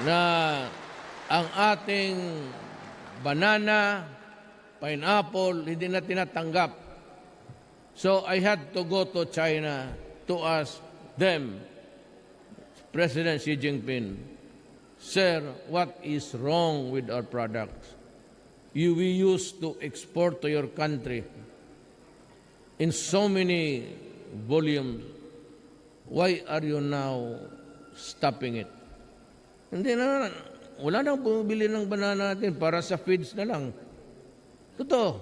na ang ating banana, pineapple, hindi na tinatanggap. So I had to go to China to ask them, President Xi Jinping, Sir, what is wrong with our products? We used to export to your country in so many volumes. Why are you now stopping it? Hindi na, wala nang bumibili ng banana natin para sa feeds na lang. Totoo.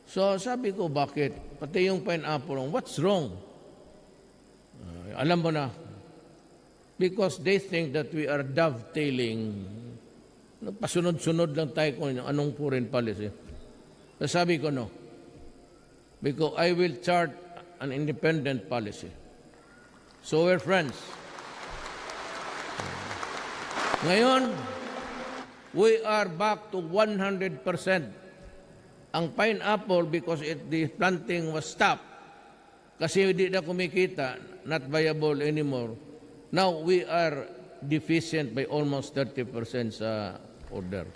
So sabi ko, bakit? Pati yung pineapple, what's wrong? Alam mo na, because they think that we are dovetailing. Pasunod-sunod lang tayo kung anong foreign policy. So sabi ko, no. Because I will chart an independent policy. So we're friends. Ngayon, we are back to 100%. Ang pineapple, because the planting was stopped, kasi hindi na kumikita, not viable anymore. Now, we are deficient by almost 30% sa order.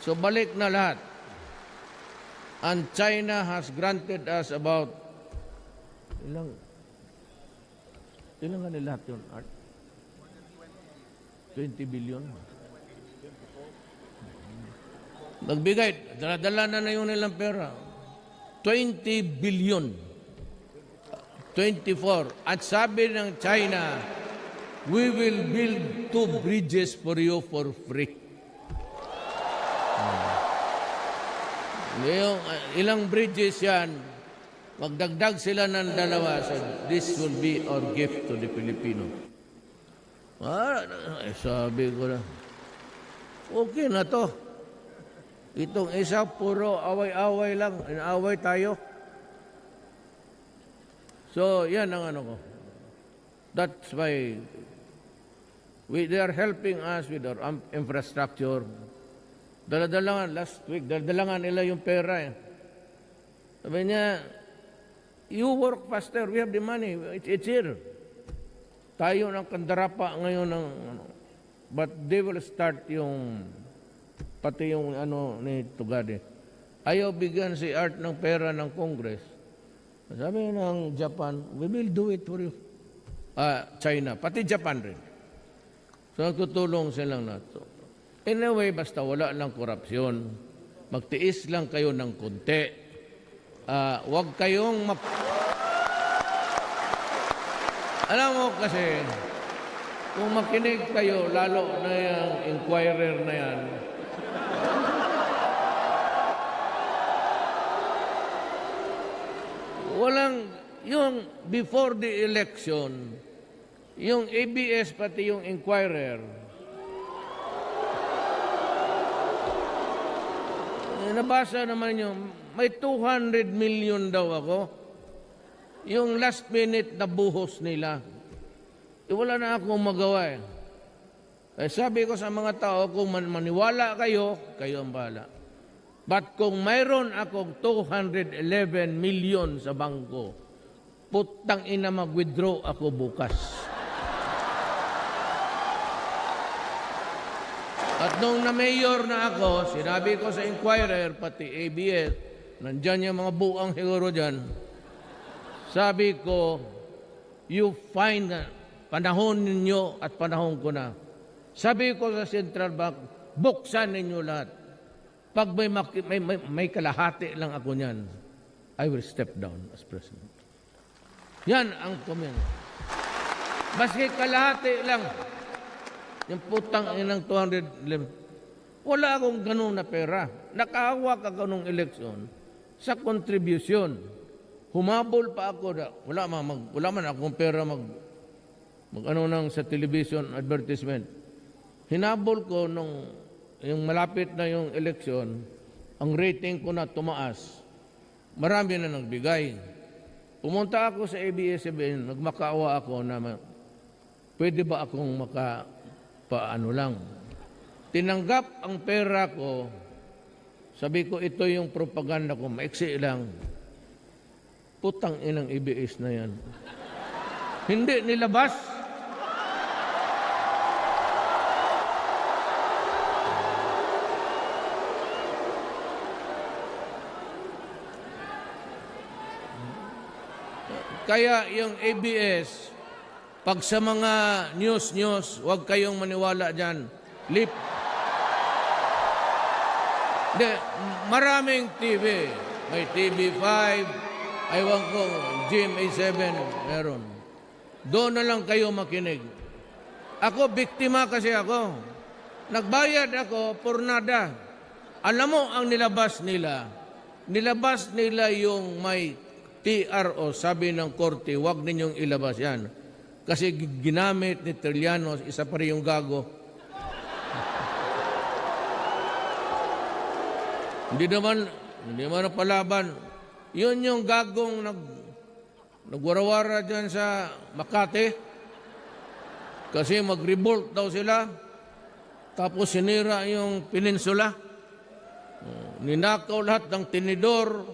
So, balik na lahat. And China has granted us about, ilang nga nila lahat yun, Art? 20 billion. Nagbigay, dala na yung nilang pera. 20 billion. 24. At sabi ng China, we will build 2 bridges for you for free. Yung, ilang bridges yan, magdagdag sila ng 2. So this will be our gift to the Filipino. Sabi ko na, okay na to. Itong isa, puro away-away lang. Inaaway tayo. So, yan ang ano ko. That's why they are helping us with our infrastructure. Daladalangan, last week, daladalangan nila yung pera. Sabi niya, you work faster, we have the money, it's here. Tayo ng kandarapa ngayon ng, but they will start yung pati yung ano ni Tugade. Ayaw bigyan si Art ng pera ng Congress. Sabi ng Japan, we will do it for you. China, pati Japan rin. So nagtutulong silang nato. Anyway, basta wala lang korupsyon. Magtiis lang kayo ng konti. Huwag kayong alam mo kasi, kung makinig kayo, lalo na yung inquirer na yan, walang, yung before the election, yung ABS pati yung Inquirer, nabasa naman yung, may 200 million daw ako, yung last minute na buhos nila. Wala na akong magawa . Sabi ko sa mga tao, kung maniwala kayo, kayo ang bahala. But kung mayroon akong 211 million sa bangko, putang ina mag-withdraw ako bukas. At nung na-mayor na ako, sinabi ko sa Inquirer, pati ABS, nandyan yung mga buang siguro dyan, sabi ko, you find panahon ninyo at panahon ko na. Sabi ko sa Central Bank, buksan ninyo lahat. Pag may kalahati lang ako niyan, I will step down as president. Yan ang comment. Baski kalahati lang, yung putang inang 211, wala akong ganun na pera. Nakahawak ako nung eleksyon sa contribution. Humabol pa ako na, wala man akong pera mag-ano nang sa television advertisement. Hinabol ko nung yung malapit na yung eleksyon, ang rating ko na tumaas. Marami na nagbigay. Pumunta ako sa ABS-CBN, nagmakaawa ako na pwede ba akong paano lang. Tinanggap ang pera ko, sabi ko ito yung propaganda ko, maiksi lang. Putang inang ABS na yan. Hindi nilabas. Kaya yung ABS, pag sa mga news, huwag kayong maniwala dyan. Hindi, maraming TV. May TV5, aywan ko, GMA7, meron. Doon na lang kayo makinig. Ako, biktima kasi ako. Nagbayad ako por nada. Alam mo ang nilabas nila? Nilabas nila yung may TRO, sabi ng korte, huwag ninyong ilabas yan. Kasi ginamit ni Trillanos, isa pa rin yung gago. Hindi naman napalaban. Yun yung gagong nagwarawara dyan sa Makati. Kasi mag-revolt daw sila. Tapos sinira yung peninsula. Ninakaw lahat ng tinidor,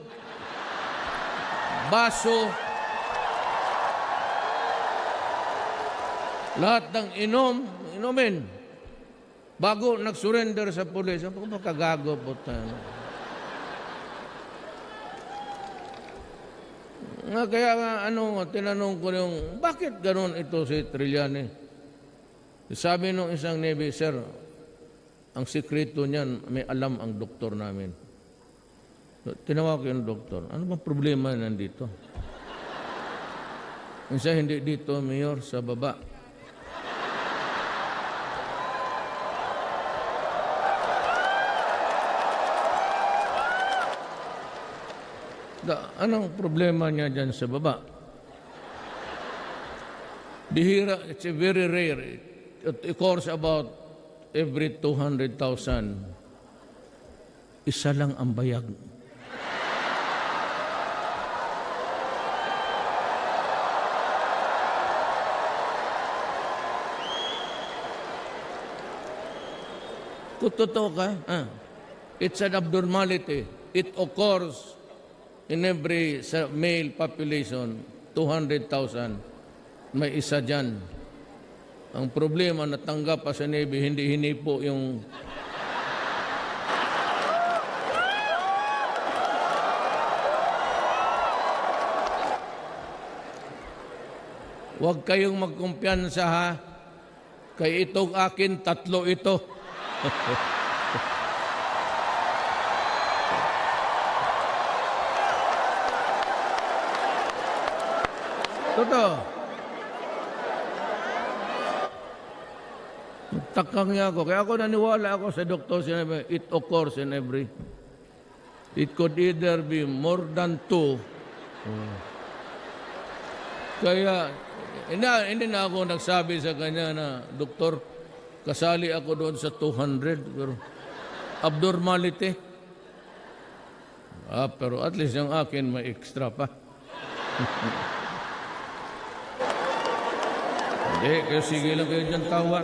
baso, lahat ng inumin. Bago nag-surrender sa pulis, ako ba kagago po tayo? Kaya tinanong ko yung, bakit ganun ito si Trillanes? Sabi nung isang Navy, sir, ang sikreto niyan, may alam ang doktor namin. Tinawag ko yung doktor, ano bang problema nandito? Minsan hindi dito, Mayor, sa baba. Anong problema niya dyan sa baba? Bihira, it's a very rare. It occurs about every 200,000. Isa lang ang bayag. Totoo ka? It's an abnormality. It occurs in every male population, 200,000, may isa dyan. Ang problema, natanggap pa sa Navy, hindi hinipo yung... Huwag kayong magkumpiyansa, ha? Kay itong akin, 3 ito. Totoo. Takang niya ako. Kaya ako naniwala ako sa doktor. Sinabi, it occurs in every. It could either be more than 2. Kaya, hindi na ako nagsabi sa kanya na, doktor, kasali ako doon sa 200. Pero, abnormality. Pero at least yung akin may extra pa. Sige lang kayo dyan tawa.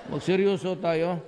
Magseryoso tayo.